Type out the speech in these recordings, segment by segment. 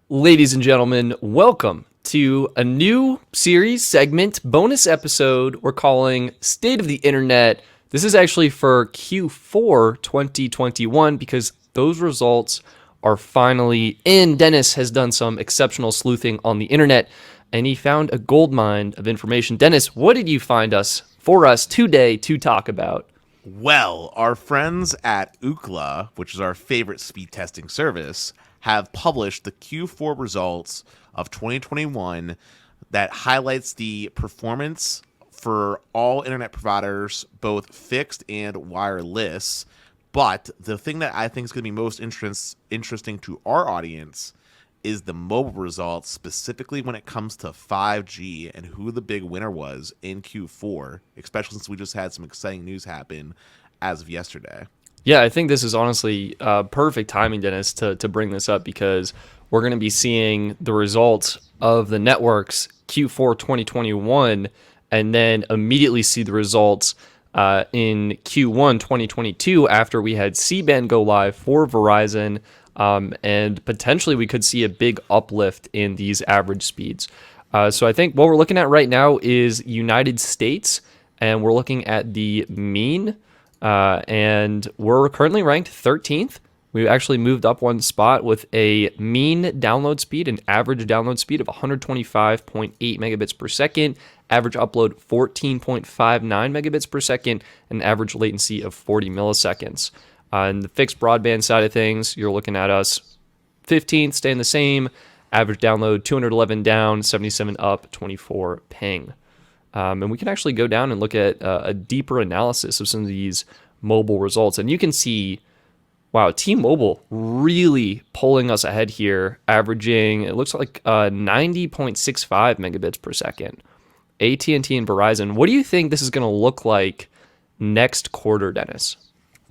Ladies and gentlemen, welcome to a new series segment, bonus episode we're calling State of the Internet. This is actually for Q4 2021 because those results are finally in. Dennis has done some exceptional sleuthing on the internet and he found a goldmine of information. Dennis, what did you find for us today to talk about? Well, our friends at Ookla, which is our favorite speed testing service, have published the Q4 results of 2021 that highlights the performance for all internet providers, both fixed and wireless. But the thing that I think is going to be most interesting to our audience is the mobile results, specifically when it comes to 5G and who the big winner was in Q4, especially since we just had some exciting news happen as of yesterday. Yeah, I think this is honestly perfect timing, Dennis, to bring this up because we're going to be seeing the results of the networks Q4 2021 and then immediately see the results in Q1 2022 after we had C-band go live for Verizon, and potentially we could see a big uplift in these average speeds. So I think what we're looking at right now is United States, and we're looking at the mean. And we're currently ranked 13th. We actually moved up one spot with a mean download speed, an average download speed of 125.8 megabits per second, average upload 14.59 megabits per second, and average latency of 40 milliseconds. On the fixed broadband side of things, you're looking at us 15th, staying the same, average download 211 down, 77 up, 24 ping. And we can actually go down and look at a deeper analysis of some of these mobile results. And you can see, wow, T-Mobile really pulling us ahead here, averaging, it looks like 90.65 megabits per second. AT&T and Verizon, what do you think this is going to look like next quarter, Dennis?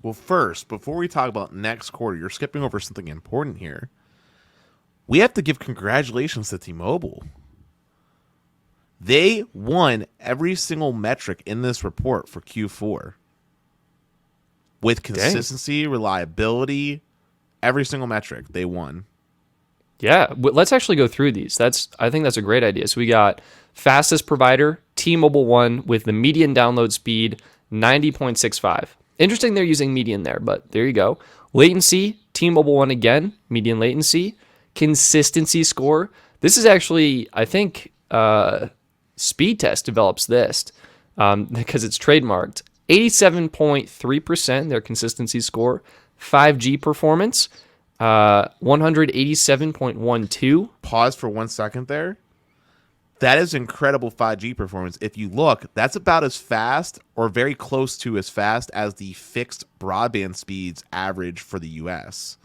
Well, first, before we talk about next quarter, you're skipping over something important here. We have to give congratulations to T-Mobile. They won every single metric in this report for Q4 with consistency, reliability, every single metric they won. Yeah, let's actually go through these. I think that's a great idea. So we got fastest provider, T-Mobile won with the median download speed 90.65. Interesting they're using median there, but there you go. Latency, T-Mobile won again, median latency. Consistency score. This is actually, I think, Speed Test develops this because it's trademarked. 87.3% their consistency score. 5G performance, 187.12. Pause for 1 second there. That is incredible 5G performance. If you look, that's about as fast or very close to as fast as the fixed broadband speeds average for the US.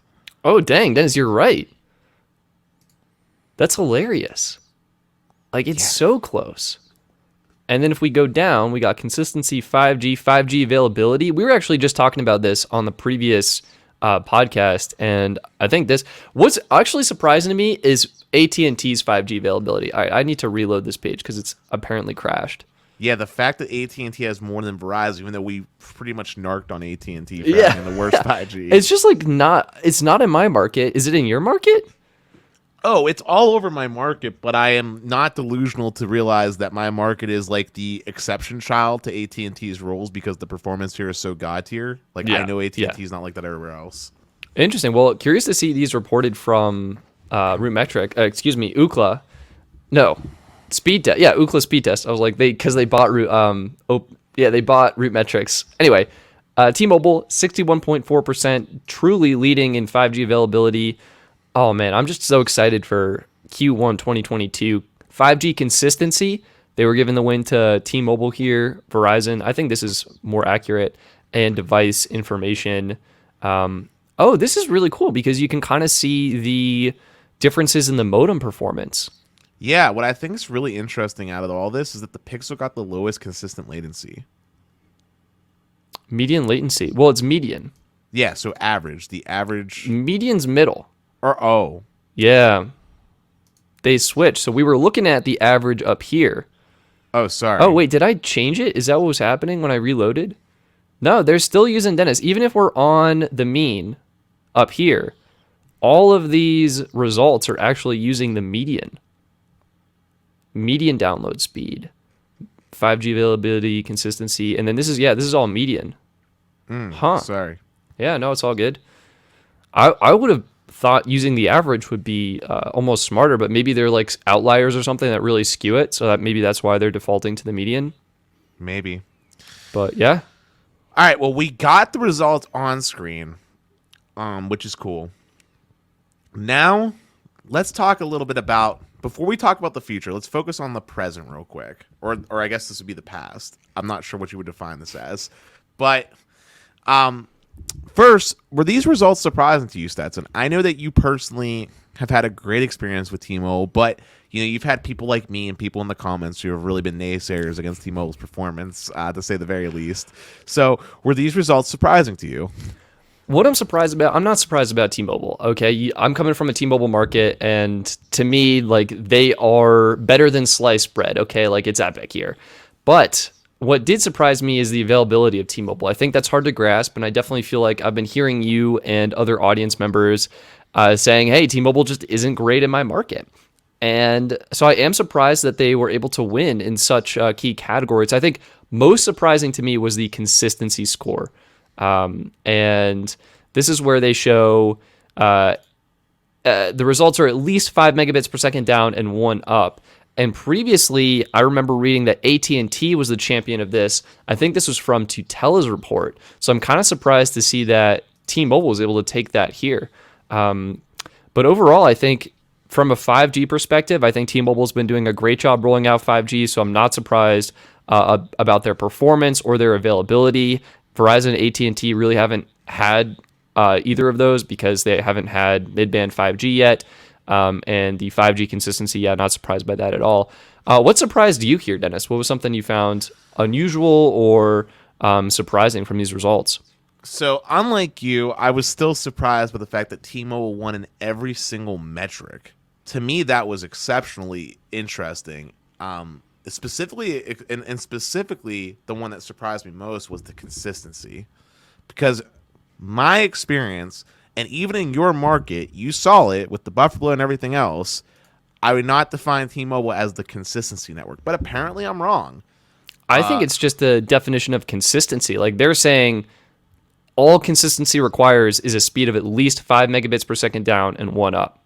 Oh, dang, Dennis, you're right. That's hilarious. Like, it's so close. And then if we go down, we got consistency, 5G availability. We were actually just talking about this on the previous podcast, and I think what's actually surprising to me is AT&T's 5G availability. I need to reload this page because it's apparently crashed. Yeah, the fact that AT&T has more than Verizon, even though we pretty much narked on AT&T for having the worst 5G. It's just like it's not in my market. Is it in your market? Oh, it's all over my market, but I am not delusional to realize that my market is like the exception child to AT&T's rules because the performance here is so god tier. Like, I know AT&T is not like that everywhere else. Interesting. Well, curious to see these reported from Ookla. No, Speed Test. Yeah, Ookla Speed Test. I was like, they bought they bought RootMetrics. Anyway, T-Mobile 61.4%, truly leading in 5G availability. Oh, man, I'm just so excited for Q1 2022. 5G consistency, they were giving the win to T-Mobile here, Verizon. I think this is more accurate. And device information. This is really cool because you can kind of see the differences in the modem performance. Yeah, what I think is really interesting out of all this is that the Pixel got the lowest consistent latency. Median latency. Well, it's median. Yeah, so average. The average. Median's middle. Yeah. They switched. So we were looking at the average up here. Oh, sorry. Oh, wait, did I change it? Is that what was happening when I reloaded? No, they're still using Dennis. Even if we're on the mean up here, all of these results are actually using the median download speed, 5G availability, consistency, and then this is all median. Sorry. Yeah, no, it's all good. I would have thought using the average would be almost smarter, but maybe they're like outliers or something that really skew it, so that maybe that's why they're defaulting to the median. Maybe. But yeah. All right, well, we got the results on screen, which is cool. Now, let's talk a little bit about, before we talk about the future, let's focus on the present real quick. Or I guess this would be the past. I'm not sure what you would define this as. But first, were these results surprising to you, Stetson? I know that you personally have had a great experience with T-Mobile, but you've had people like me and people in the comments who have really been naysayers against T-Mobile's performance, to say the very least. So, were these results surprising to you? What I'm surprised about, I'm not surprised about T-Mobile. Okay, I'm coming from a T-Mobile market, and to me, like, they are better than sliced bread. Okay, like, it's epic here. But what did surprise me is the availability of T-Mobile. I think that's hard to grasp, and I definitely feel like I've been hearing you and other audience members saying, hey, T-Mobile just isn't great in my market. And so I am surprised that they were able to win in such key categories. I think most surprising to me was the consistency score. And this is where they show the results are at least 5 megabits per second down and 1 up. And previously, I remember reading that AT&T was the champion of this. I think this was from Tutela's report. So I'm kind of surprised to see that T-Mobile was able to take that here. But overall, I think from a 5G perspective, I think T-Mobile's been doing a great job rolling out 5G. So I'm not surprised about their performance or their availability. Verizon and AT&T really haven't had either of those because they'd banned 5G yet. And the 5G consistency, not surprised by that at all. What surprised you here, Dennis? What was something you found unusual or surprising from these results? So, unlike you, I was still surprised by the fact that T-Mobile won in every single metric. To me, that was exceptionally interesting. Specifically, the one that surprised me most was the consistency. Because my experience, and even in your market, you saw it with the buffer blow and everything else, I would not define T-Mobile as the consistency network. But apparently I'm wrong. I think it's just the definition of consistency. Like, they're saying all consistency requires is a speed of at least 5 megabits per second down and 1 up.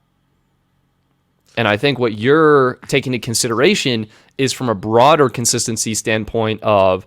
And I think what you're taking into consideration is from a broader consistency standpoint of,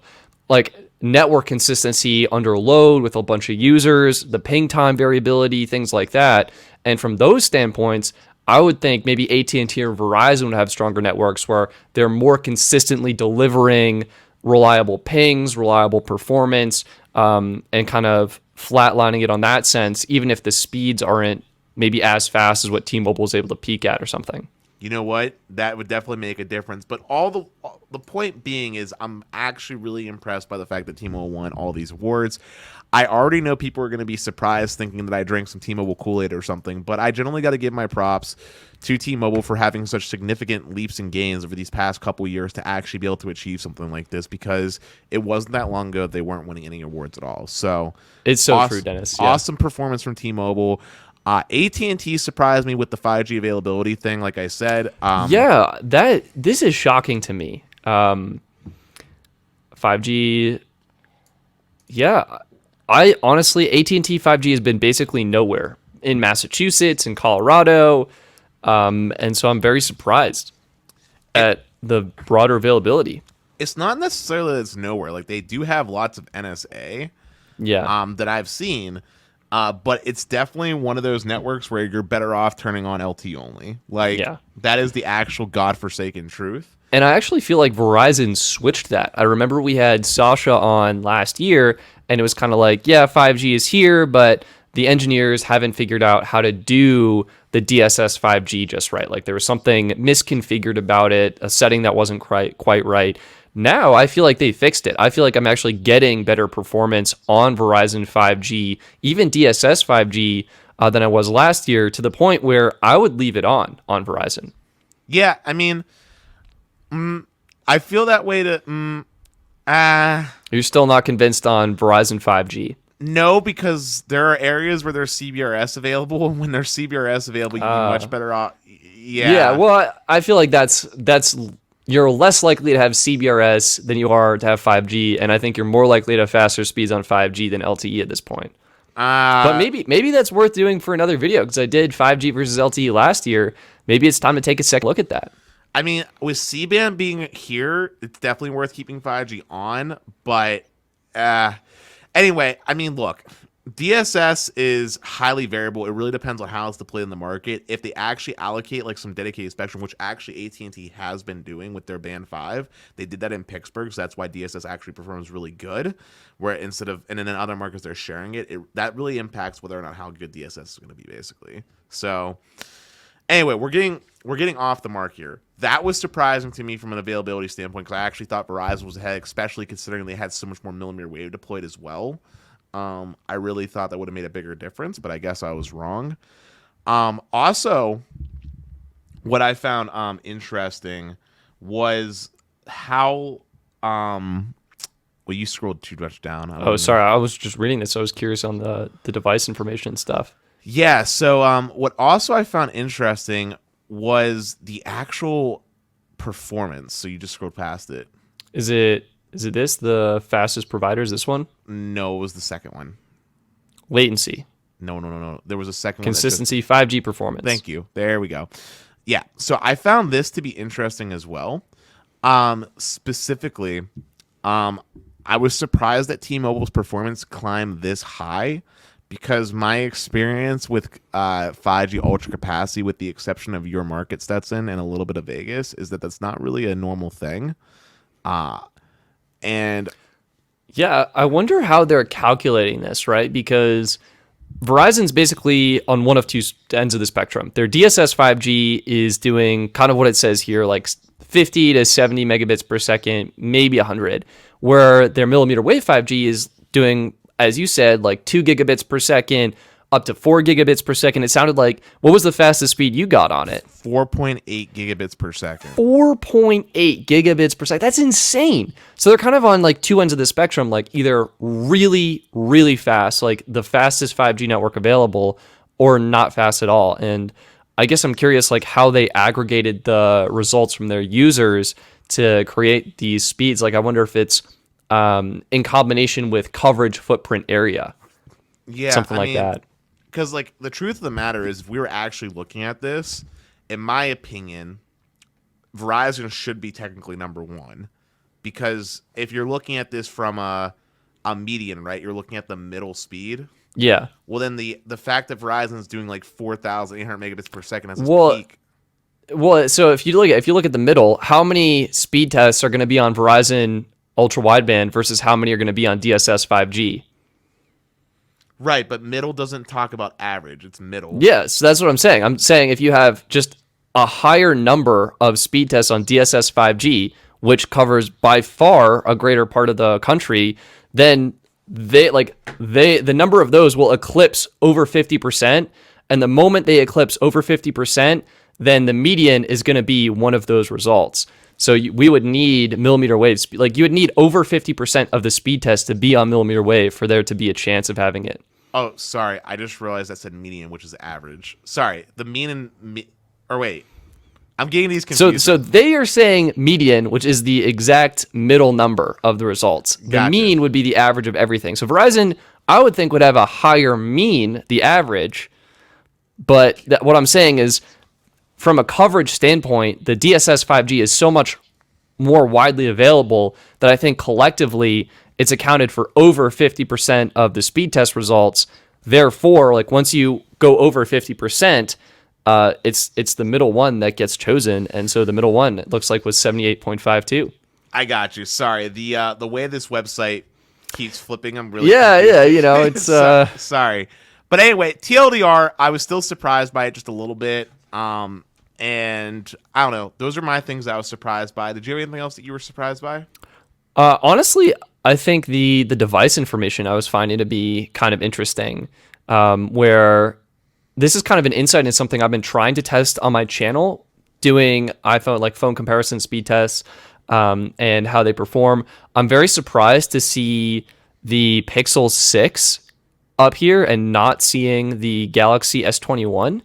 like, network consistency under load with a bunch of users, the ping time variability, things like that. And from those standpoints, I would think maybe AT&T or Verizon would have stronger networks where they're more consistently delivering reliable pings, reliable performance, and kind of flatlining it on that sense, even if the speeds aren't maybe as fast as what T-Mobile is able to peak at or something. You know what? That would definitely make a difference. But all the point being is I'm actually really impressed by the fact that T-Mobile won all these awards. I already know people are going to be surprised thinking that I drank some T-Mobile Kool-Aid or something, but I generally got to give my props to T-Mobile for having such significant leaps and gains over these past couple years to actually be able to achieve something like this, because it wasn't that long ago they weren't winning any awards at all. So it's so true, Dennis. Yeah. Awesome performance from T-Mobile. AT&T surprised me with the 5G availability thing, like I said. This is shocking to me. 5G, I honestly, AT&T 5G has been basically nowhere in Massachusetts and Colorado, and so I'm very surprised at the broader availability. It's not necessarily that it's nowhere. Like, they do have lots of NSA that I've seen. But it's definitely one of those networks where you're better off turning on LT only. That is the actual godforsaken truth. And I actually feel like Verizon switched that. I remember we had Sasha on last year, and it was kind of like, 5G is here, but the engineers haven't figured out how to do the DSS 5G just right. Like, there was something misconfigured about it, a setting that wasn't quite right. Now, I feel like they fixed it. I feel like I'm actually getting better performance on Verizon 5G, even DSS 5G, than I was last year, to the point where I would leave it on Verizon. Yeah, I mean, I feel that way You're still not convinced on Verizon 5G? No, because there are areas where there's CBRS available, and when there's CBRS available, you'd be much better off. Yeah, Yeah. well, I feel like that's you're less likely to have CBRS than you are to have 5G, and I think you're more likely to have faster speeds on 5G than LTE at this point. But maybe that's worth doing for another video, because I did 5G versus LTE last year. Maybe it's time to take a second look at that. I mean, with C-band being here, it's definitely worth keeping 5G on. But anyway, I mean, look, DSS is highly variable. It really depends on how it's deployed in the market. If they actually allocate like some dedicated spectrum, which actually AT&T has been doing with their Band 5, they did that in Pittsburgh, so that's why DSS actually performs really good. Where instead of, and then in other markets they're sharing it, that really impacts whether or not how good DSS is going to be, basically. So anyway, we're getting off the mark here. That was surprising to me from an availability standpoint, because I actually thought Verizon was ahead, especially considering they had so much more millimeter wave deployed as well. I really thought that would have made a bigger difference, but I guess I was wrong. Also, what I found interesting was how well, you scrolled too much down. Oh, sorry, I was just reading this. So I was curious on the device information stuff. Yeah, so what also I found interesting was the actual performance. So you just scrolled past it. Is it this the fastest provider? Is this one? No, it was the second one. Latency. No. There was a second consistency, 5G performance. Thank you. There we go. Yeah, so I found this to be interesting as well. Specifically, I was surprised that T-Mobile's performance climbed this high, because my experience with 5G ultra capacity, with the exception of your market, Stetson, and a little bit of Vegas, is that that's not really a normal thing. And yeah, I wonder how they're calculating this, right? Because Verizon's basically on one of two ends of the spectrum. Their DSS 5G is doing kind of what it says here, like 50 to 70 megabits per second, maybe 100, where their millimeter wave 5G is doing, as you said, like 2 gigabits per second, up to 4 gigabits per second. It sounded like, what was the fastest speed you got on it? 4.8 gigabits per second. 4.8 gigabits per second. That's insane. So they're kind of on like two ends of the spectrum, like either really, really fast, like the fastest 5G network available, or not fast at all. And I guess I'm curious like how they aggregated the results from their users to create these speeds. Like I wonder if it's in combination with coverage footprint area. Yeah, something like that. Because like the truth of the matter is, if we were actually looking at this, in my opinion, Verizon should be technically number one, because if you're looking at this from a median, right, you're looking at the middle speed. Yeah. Well, then the fact that Verizon is doing like 4,800 megabits per second as its peak. Well, so if you look at the middle, how many speed tests are going to be on Verizon ultra wideband versus how many are going to be on DSS 5G? Right, but middle doesn't talk about average. It's middle. Yeah, so that's what I'm saying. I'm saying if you have just a higher number of speed tests on DSS 5G, which covers by far a greater part of the country, then the number of those will eclipse over 50%. And the moment they eclipse over 50%, then the median is going to be one of those results. So we would need millimeter wave speed. Like you would need over 50% of the speed test to be on millimeter wave for there to be a chance of having it. Oh, sorry. I just realized that said median, which is average. Sorry. The mean and... wait. I'm getting these confused. So they are saying median, which is the exact middle number of the results. The mean would be the average of everything. So Verizon, I would think, would have a higher mean, the average. But what I'm saying is, from a coverage standpoint, the DSS 5G is so much more widely available that I think collectively it's accounted for over 50% of the speed test results. Therefore, like once you go over 50%, it's the middle one that gets chosen, and so the middle one, it looks like, was 78.52. I got you. Sorry, the way this website keeps flipping, I'm really confused. You know, it's sorry, but anyway, TLDR, I was still surprised by it just a little bit. And I don't know. Those are my things that I was surprised by. Did you have anything else that you were surprised by? Honestly, I think the device information I was finding to be kind of interesting, where this is kind of an insight into something I've been trying to test on my channel, doing iPhone, like phone comparison speed tests, and how they perform. I'm very surprised to see the Pixel 6 up here and not seeing the Galaxy S21.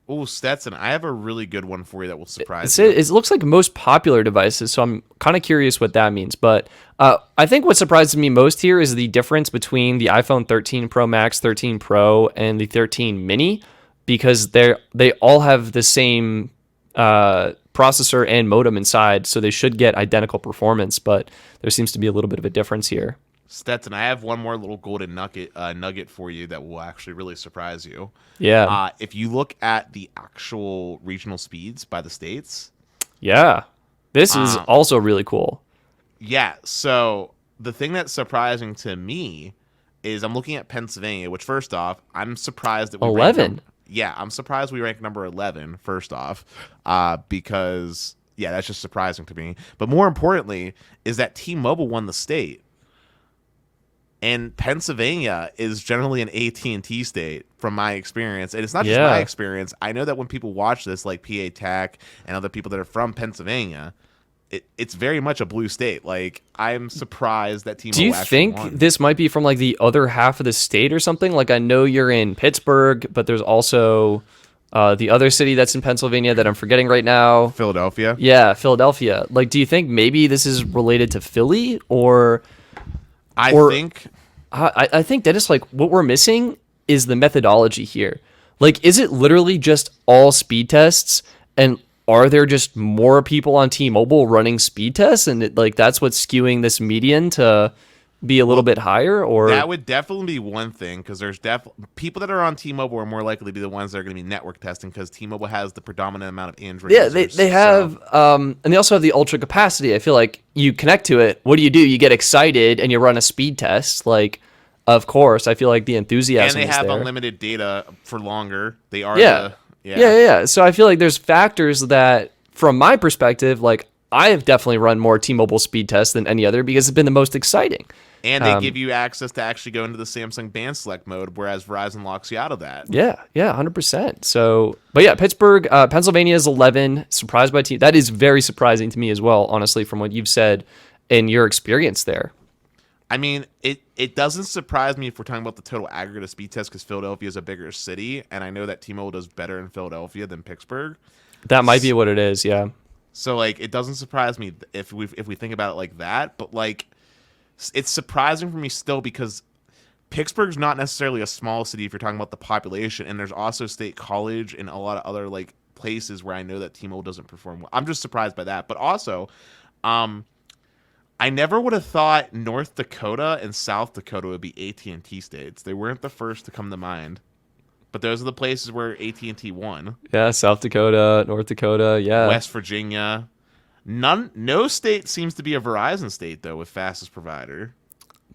Oh, Stetson, I have a really good one for you that will surprise you. It looks like most popular devices, so I'm kind of curious what that means. But I think what surprises me most here is the difference between the iPhone 13 Pro Max, 13 Pro, and the 13 Mini, because they all have the same processor and modem inside, so they should get identical performance, but there seems to be a little bit of a difference here. Stetson, I have one more little golden nugget for you that will actually really surprise you. Yeah. If you look at the actual regional speeds by the states. Yeah. This is also really cool. Yeah. So the thing that's surprising to me is I'm looking at Pennsylvania, which first off, I'm surprised that we 11. I'm surprised we rank number 11, first off, because, yeah, that's just surprising to me. But more importantly is that T-Mobile won the state. And Pennsylvania is generally an AT&T state from my experience. And it's not just my experience. I know that when people watch this, like PA Tech and other people that are from Pennsylvania, it's very much a blue state. Like, I'm surprised that T-Mobile Do you actually think won. this might be from like the other half of the state or something? Like, I know you're in Pittsburgh, but there's also the other city that's in Pennsylvania that I'm forgetting right now. Philadelphia? Yeah, Philadelphia. Like, do you think maybe this is related to Philly or... I think that is like what we're missing is the methodology here. Like, is it literally just all speed tests, and are there just more people on T-Mobile running speed tests, and that's what's skewing this median to be a little bit higher? Or that would definitely be one thing, because there's people that are on T-Mobile are more likely to be the ones that are going to be network testing, because T-Mobile has the predominant amount of Android users. They have, and they also have the ultra capacity. I feel like you connect to it. What do? You get excited and you run a speed test. Like, of course, I feel like the enthusiasm. And they have there. Unlimited data for longer. They are. Yeah. So I feel like there's factors that, from my perspective, like I have definitely run more T-Mobile speed tests than any other because it's been the most exciting. And they give you access to actually go into the Samsung band select mode, whereas Verizon locks you out of that. Yeah, 100%. So, but yeah, Pittsburgh, Pennsylvania is 11. Surprised by That is very surprising to me as well, honestly, from what you've said in your experience there. I mean, it doesn't surprise me if we're talking about the total aggregate of speed tests, because Philadelphia is a bigger city, and I know that T-Mobile does better in Philadelphia than Pittsburgh. That might be what it is, yeah. So, like, it doesn't surprise me if we think about it like that, but, like, it's surprising for me still because Pittsburgh's not necessarily a small city if you're talking about the population, and there's also State College and a lot of other, like, places where I know that T-Mobile doesn't perform well. I'm just surprised by that. But also, I never would have thought North Dakota and South Dakota would be AT&T states. They weren't the first to come to mind. But those are the places where AT&T won. Yeah, South Dakota, North Dakota, yeah. West Virginia. No state seems to be a Verizon state, though, with fastest provider.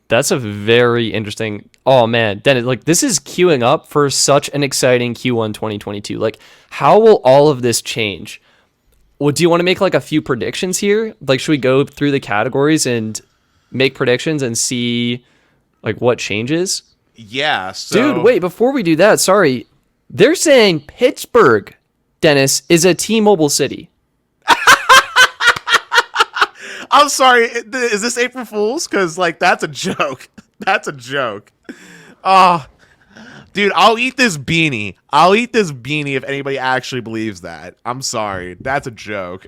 That's a very interesting... Oh, man. Dennis, like, this is queuing up for such an exciting Q1 2022. Like, how will all of this change? Well, do you want to make, like, a few predictions here? Like, should we go through the categories and make predictions and see, like, what changes? Yeah, so... Dude, wait, before we do that, sorry. They're saying Pittsburgh, Dennis, is a T-Mobile city. I'm sorry, is this April Fool's? Because, like, that's a joke. That's a joke. Oh, dude, I'll eat this beanie. I'll eat this beanie if anybody actually believes that. I'm sorry. That's a joke.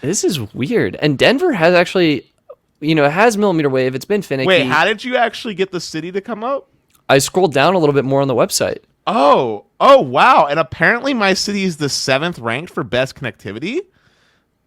This is weird. And Denver has actually, it has millimeter wave. It's been finicky. Wait, how did you actually get the city to come up? I scrolled down a little bit more on the website. Oh, wow. And apparently my city is the 7th ranked for best connectivity.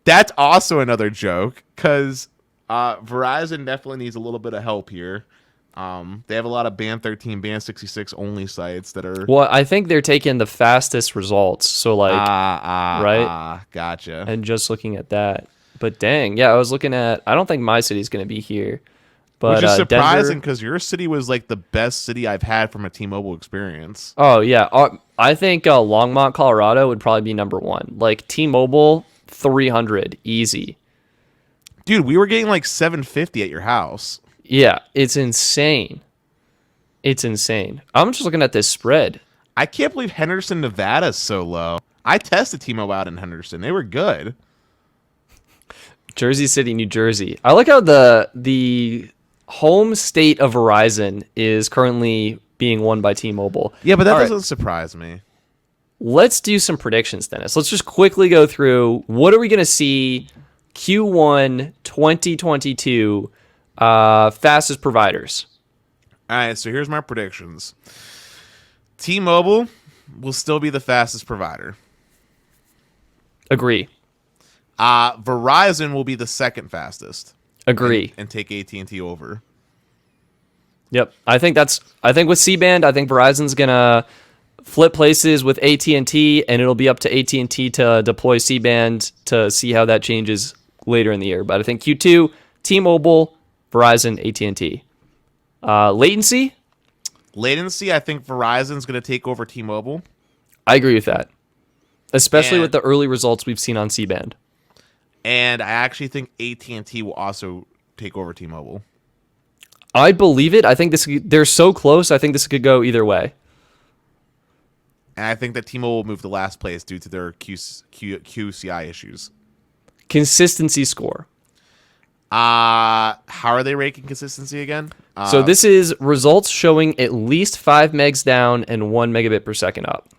That's also another joke, because Verizon definitely needs a little bit of help here. They have a lot of Band 13, Band 66 only sites that are... Well, I think they're taking the fastest results. So, like, right? Gotcha. And just looking at that. But dang, yeah, I was looking at... I don't think my city's going to be here. But, which is surprising, because your city was, like, the best city I've had from a T-Mobile experience. Oh, yeah. I think Longmont, Colorado would probably be number one. Like, T-Mobile... 300 easy. Dude, we were getting like 750 at your house. Yeah, it's insane. I'm just looking at this spread. I can't believe Henderson, Nevada is so low. I tested T-Mobile out in Henderson. They were good. Jersey City, New Jersey. I like how the home state of Verizon is currently being won by T-Mobile. Yeah, but that All doesn't surprise me. Let's do some predictions, Dennis. Let's just quickly go through what are we going to see Q1 2022 fastest providers. All right, so here's my predictions. T-Mobile will still be the fastest provider. Agree. Verizon will be the second fastest. Agree. And take AT&T over. Yep. I think with C-band, I think Verizon's going to flip places with AT&T, and it'll be up to AT&T to deploy C-band to see how that changes later in the year. But I think Q2, T-Mobile, Verizon, AT&T. Latency? Latency, I think Verizon's going to take over T-Mobile. I agree with that, especially with the early results we've seen on C-band. And I actually think AT&T will also take over T-Mobile. I believe it. I think they're so close. I think this could go either way. And I think that T-Mobile will move to last place due to their QCI issues. Consistency score. How are they ranking consistency again? So this is results showing at least 5 megs down and 1 megabit per second up.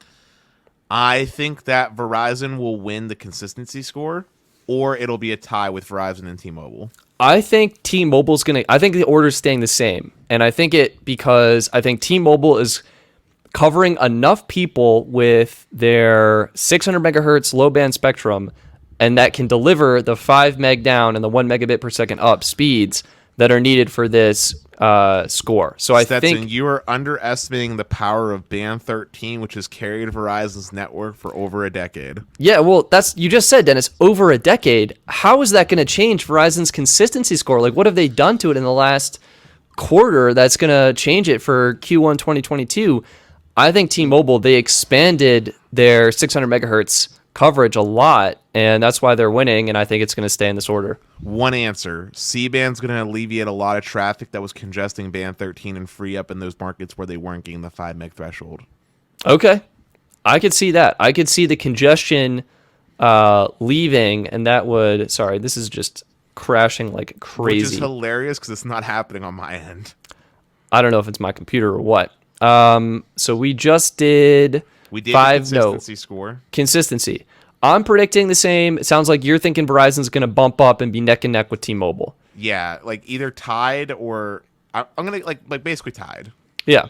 I think that Verizon will win the consistency score, or it'll be a tie with Verizon and T-Mobile. I think T-Mobile's I think the order's staying the same. And I think because I think T-Mobile is covering enough people with their 600 megahertz low band spectrum, and that can deliver the 5 meg down and the 1 megabit per second up speeds that are needed for this score. So Stetson, I think you are underestimating the power of Band 13, which has carried Verizon's network for over a decade. Yeah, well, you just said, Dennis, over a decade. How is that going to change Verizon's consistency score? Like, what have they done to it in the last quarter that's going to change it for Q1 2022? I think T-Mobile, they expanded their 600 megahertz coverage a lot, and that's why they're winning, and I think it's going to stay in this order. One answer. C-band's going to alleviate a lot of traffic that was congesting Band 13 and free up in those markets where they weren't getting the 5 meg threshold. Okay. I could see that. I could see the congestion leaving, and that would... Sorry, this is just crashing like crazy. Which is hilarious because it's not happening on my end. I don't know if it's my computer or what. So we just did... We did consistency score. Consistency. I'm predicting the same. It sounds like you're thinking Verizon's going to bump up and be neck and neck with T-Mobile. Yeah, like either tied or I'm going to like basically tied. Yeah.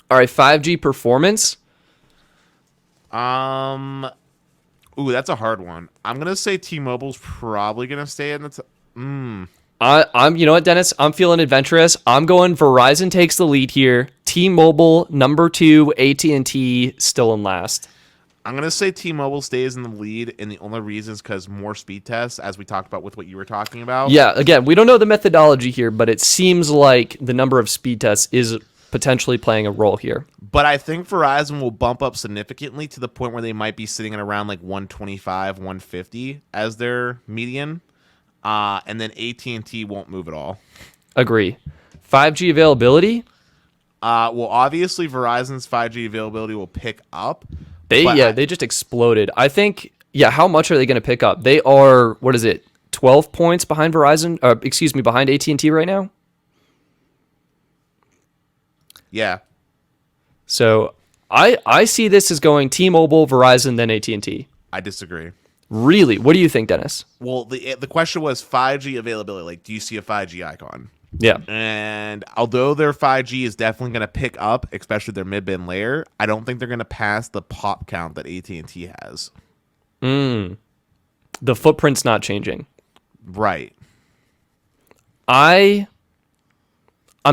All right, 5G performance. Ooh, that's a hard one. I'm going to say T-Mobile's probably going to stay in the I'm you know what, Dennis? I'm feeling adventurous. I'm going Verizon takes the lead here. T-Mobile number 2, AT&T still in last. I'm going to say T-Mobile stays in the lead, and the only reason is because more speed tests, as we talked about with what you were talking about. Yeah, again, we don't know the methodology here, but it seems like the number of speed tests is potentially playing a role here. But I think Verizon will bump up significantly to the point where they might be sitting at around like 125, 150 as their median. And then AT&T won't move at all. Agree. 5G availability? Well, obviously Verizon's 5G availability will pick up. They just exploded. I think, how much are they going to pick up? They are, 12 points behind Verizon? Behind AT&T right now? Yeah. So I see this as going T-Mobile, Verizon, then AT&T. I disagree. Really? What do you think, Dennis? Well, the question was 5G availability. Like, do you see a 5G icon? Yeah. And although their 5G is definitely going to pick up, especially their mid-band layer, I don't think they're going to pass the pop count that AT&T has. The footprint's not changing. Right. I'm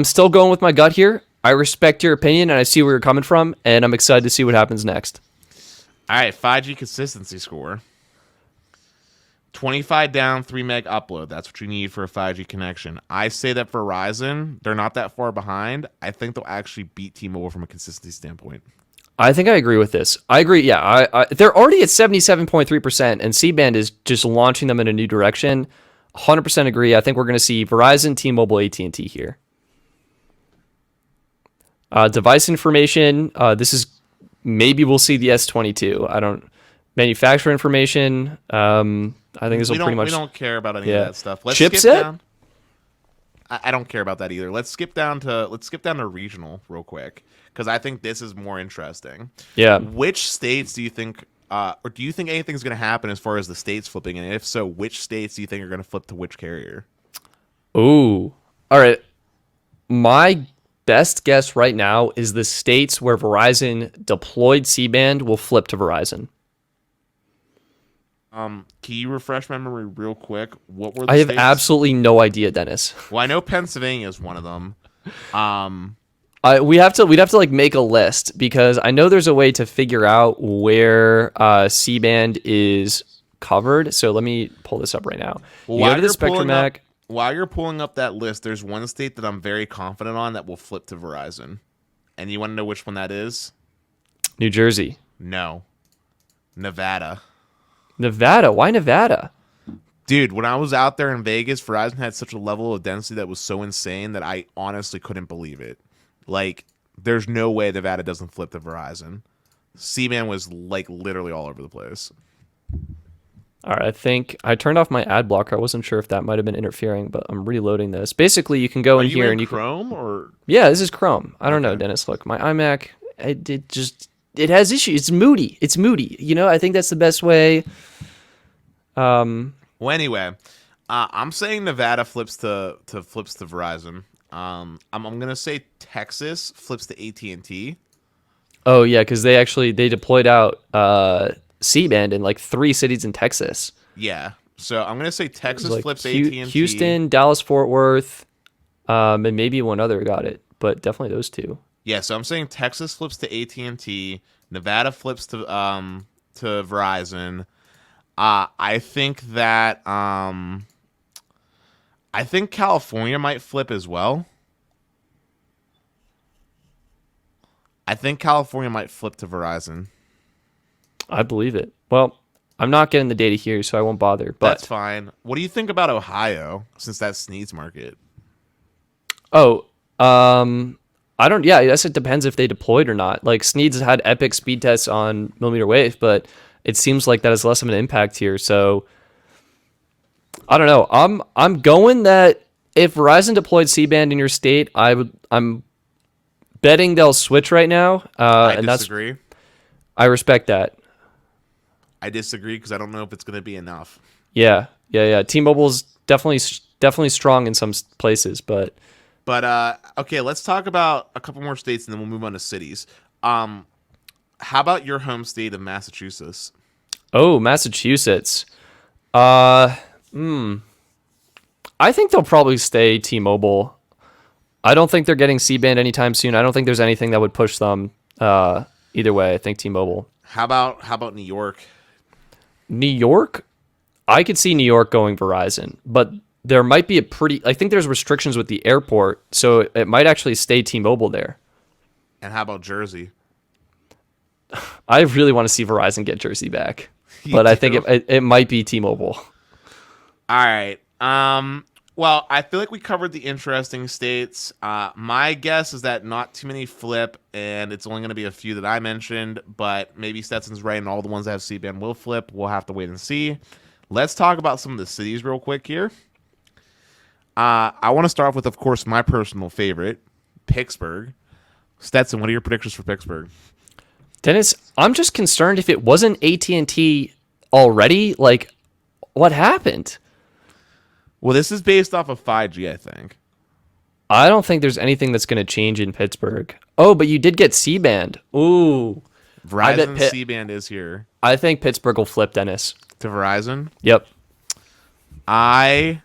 still going with my gut here. I respect your opinion, and I see where you're coming from, and I'm excited to see what happens next. All right, 5G consistency score. 25 down, 3 meg upload. That's what you need for a 5G connection. I say that Verizon, they're not that far behind. I think they'll actually beat T-Mobile from a consistency standpoint. I think I agree with this. I agree. Yeah, they're already at 77.3%, and C-band is just launching them in a new direction. 100% agree. I think we're going to see Verizon, T-Mobile, AT&T here. Device information. This is maybe we'll see the S22. Manufacturer information. I think this will pretty much. We don't care about any of that stuff. Let's chipset? skip down. I don't care about that either. Let's skip down to regional real quick because I think this is more interesting. Yeah. Which states do you think, or do you think anything's going to happen as far as the states flipping? And if so, which states do you think are going to flip to which carrier? Ooh. All right. My best guess right now is the states where Verizon deployed C-band will flip to Verizon. Can you refresh my memory real quick? What were the I have states? absolutely no idea, Dennis. Well, I know Pennsylvania is one of them. We'd have to like make a list because I know there's a way to figure out where C-band is covered. So let me pull this up right now. Well, You go to the Spectrum Act. While you're pulling up that list, there's one state that I'm very confident on that will flip to Verizon. And you want to know which one that is? New Jersey. No. Nevada. Nevada? Why Nevada? Dude, when I was out there in Vegas, Verizon had such a level of density that was so insane that I honestly couldn't believe it. Like, there's no way Nevada doesn't flip to Verizon. C-band was, like, literally all over the place. All right, I think I turned off my ad blocker. I wasn't sure if that might have been interfering, but I'm reloading this. Basically, you can go in here and you Chrome or yeah, this is Chrome. I don't know, Dennis. Look, my iMac, it has issues. It's moody. It's moody. You know, I think that's the best way. Well, anyway, I'm saying Nevada flips to Verizon. I'm gonna say Texas flips to AT&T. Oh yeah, because they deployed out C-band in like 3 cities in Texas. Yeah, so I'm gonna say Texas like flips AT&T. Houston, Dallas, Fort Worth, and maybe one other got it, but definitely those 2. Yeah, so I'm saying Texas flips to AT&T. Nevada flips to Verizon. I think that I think California might flip as well. I think California might flip to Verizon. I believe it. Well, I'm not getting the data here, so I won't bother. But that's fine. What do you think about Ohio, since that's Sneed's market? Oh, I don't. Yeah, I guess it depends if they deployed or not. Like Sneed's had epic speed tests on millimeter wave, but it seems like that has less of an impact here. So I don't know. I'm going that if Verizon deployed C-band in your state, I'm betting they'll switch right now. I disagree. I respect that. I disagree because I don't know if it's going to be enough. Yeah. T-Mobile's definitely strong in some places, but okay, let's talk about a couple more states and then we'll move on to cities. How about your home state of Massachusetts? Oh, Massachusetts. I think they'll probably stay T-Mobile. I don't think they're getting C-band anytime soon. I don't think there's anything that would push them either way. I think T-Mobile. How about New York? New York? I could see New York going Verizon, but there might be I think there's restrictions with the airport, so it might actually stay T-Mobile there. And how about Jersey? I really want to see Verizon get Jersey back, but I think it might be T-Mobile. All right. Well, I feel like we covered the interesting states. My guess is that not too many flip, and it's only going to be a few that I mentioned, but maybe Stetson's right, and all the ones that have C-band will flip. We'll have to wait and see. Let's talk about some of the cities real quick here. I want to start off with, of course, my personal favorite, Pittsburgh. Stetson, what are your predictions for Pittsburgh? Dennis, I'm just concerned if it wasn't AT&T already, like, what happened? Well, this is based off of 5G, I think. I don't think there's anything that's going to change in Pittsburgh. Oh, but you did get C-band. Ooh. Verizon C-band is here. I think Pittsburgh will flip, Dennis. To Verizon? Yep. I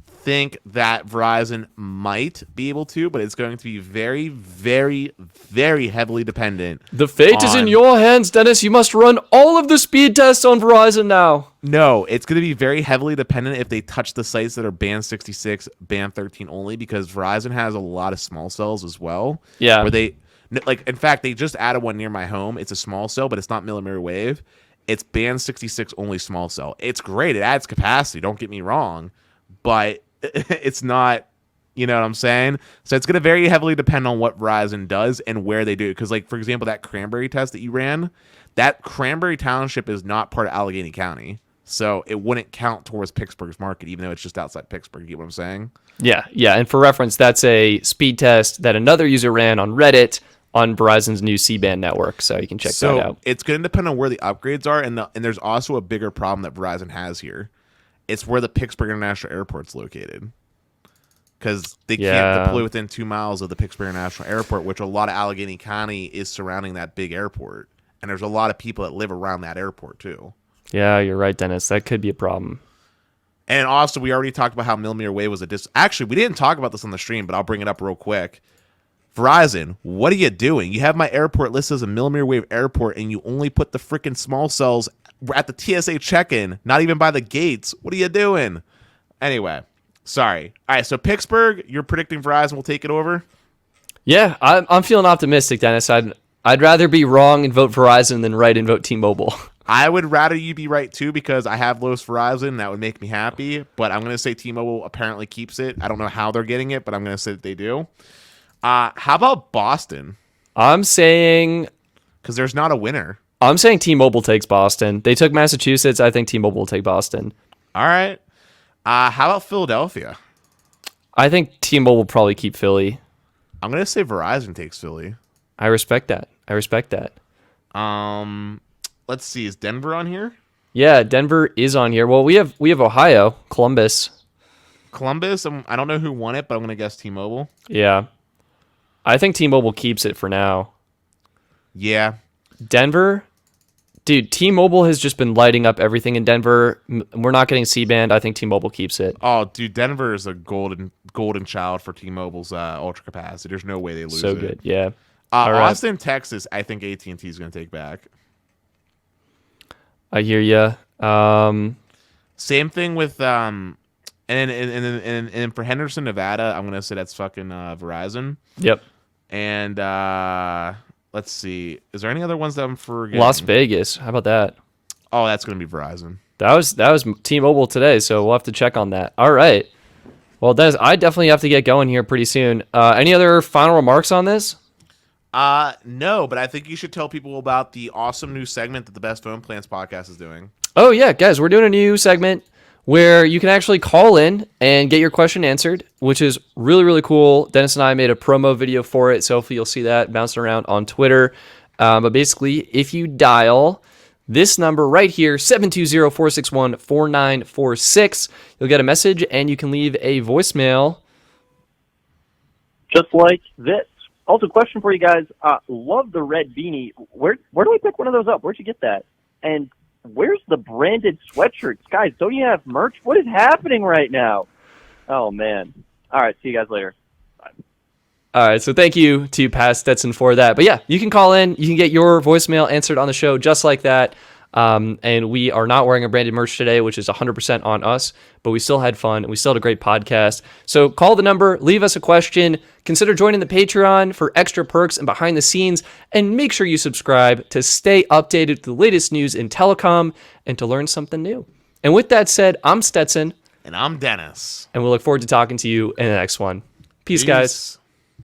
think that Verizon might be able to, but it's going to be very, very, very heavily dependent. The fate is in your hands, Dennis. You must run all of the speed tests on Verizon now. No, it's going to be very heavily dependent if they touch the sites that are band 66, band 13 only, because Verizon has a lot of small cells as well. Yeah. Where they, like, in fact, they just added one near my home. It's a small cell, but it's not millimeter wave. It's band 66 only small cell. It's great. It adds capacity. Don't get me wrong, but it's not, you know what I'm saying? So it's going to very heavily depend on what Verizon does and where they do it. Because, like, for example, that Cranberry test that you ran, that Cranberry Township is not part of Allegheny County. So it wouldn't count towards Pittsburgh's market, even though it's just outside Pittsburgh. You get what I'm saying? Yeah. And for reference, that's a speed test that another user ran on Reddit on Verizon's new C-band network. So you can check that out. It's going to depend on where the upgrades are. And there's also a bigger problem that Verizon has here. It's where the Pittsburgh International Airport's located. Because they can't deploy within 2 miles of the Pittsburgh International Airport, which a lot of Allegheny County is surrounding that big airport. And there's a lot of people that live around that airport, too. Yeah, you're right, Dennis. That could be a problem. And also, we already talked about how millimeter wave was Actually, we didn't talk about this on the stream, but I'll bring it up real quick. Verizon, what are you doing? You have my airport listed as a millimeter wave airport, and you only put the freaking small cells at the TSA check-in, not even by the gates. What are you doing? Anyway, sorry. All right, so Pittsburgh, you're predicting Verizon will take it over? Yeah, I'm feeling optimistic, Dennis. I'd rather be wrong and vote Verizon than right and vote T-Mobile. I would rather you be right, too, because I have Lowe's Verizon. That would make me happy. But I'm going to say T-Mobile apparently keeps it. I don't know how they're getting it, but I'm going to say that they do. How about Boston? I'm saying... Because there's not a winner. I'm saying T-Mobile takes Boston. They took Massachusetts. I think T-Mobile will take Boston. All right. How about Philadelphia? I think T-Mobile will probably keep Philly. I'm going to say Verizon takes Philly. I respect that. Let's see. Is Denver on here? Yeah, Denver is on here. Well, we have Ohio, Columbus. I don't know who won it, but I'm going to guess T-Mobile. Yeah. I think T-Mobile keeps it for now. Yeah. Denver, dude, T-Mobile has just been lighting up everything in Denver. We're not getting C-band. I think T-Mobile keeps it. Oh, dude, Denver is a golden child for T-Mobile's ultra capacity. There's no way they lose it. So good, yeah. Austin, Texas, I think AT&T is going to take back. I hear you. Same thing with and for Henderson, Nevada, I'm going to say that's fucking Verizon. Yep. And let's see. Is there any other ones that I'm forgetting? Las Vegas. How about that? Oh, that's going to be Verizon. That was T-Mobile today, so we'll have to check on that. All right. Well, Des, I definitely have to get going here pretty soon. Any other final remarks on this? No, but I think you should tell people about the awesome new segment that the Best Phone Plans podcast is doing. Oh, yeah, guys, we're doing a new segment where you can actually call in and get your question answered, which is really, really cool. Dennis and I made a promo video for it, so hopefully you'll see that bouncing around on Twitter. But basically, if you dial this number right here, 720-461-4946, you'll get a message and you can leave a voicemail. Just like this. Also, question for you guys. Love the red beanie. Where do I pick one of those up? Where'd you get that? And where's the branded sweatshirts? Guys, don't you have merch? What is happening right now? Oh, man. All right, see you guys later. Bye. All right, so thank you to Pat Stetson for that. But yeah, you can call in. You can get your voicemail answered on the show just like that. And we are not wearing a branded merch today, which is 100% on us, but we still had fun and we still had a great podcast. So call the number, leave us a question, consider joining the Patreon for extra perks and behind the scenes, and make sure you subscribe to stay updated with the latest news in telecom and to learn something new. And with that said, I'm Stetson. And I'm Dennis. And we'll look forward to talking to you in the next one. Peace. Guys.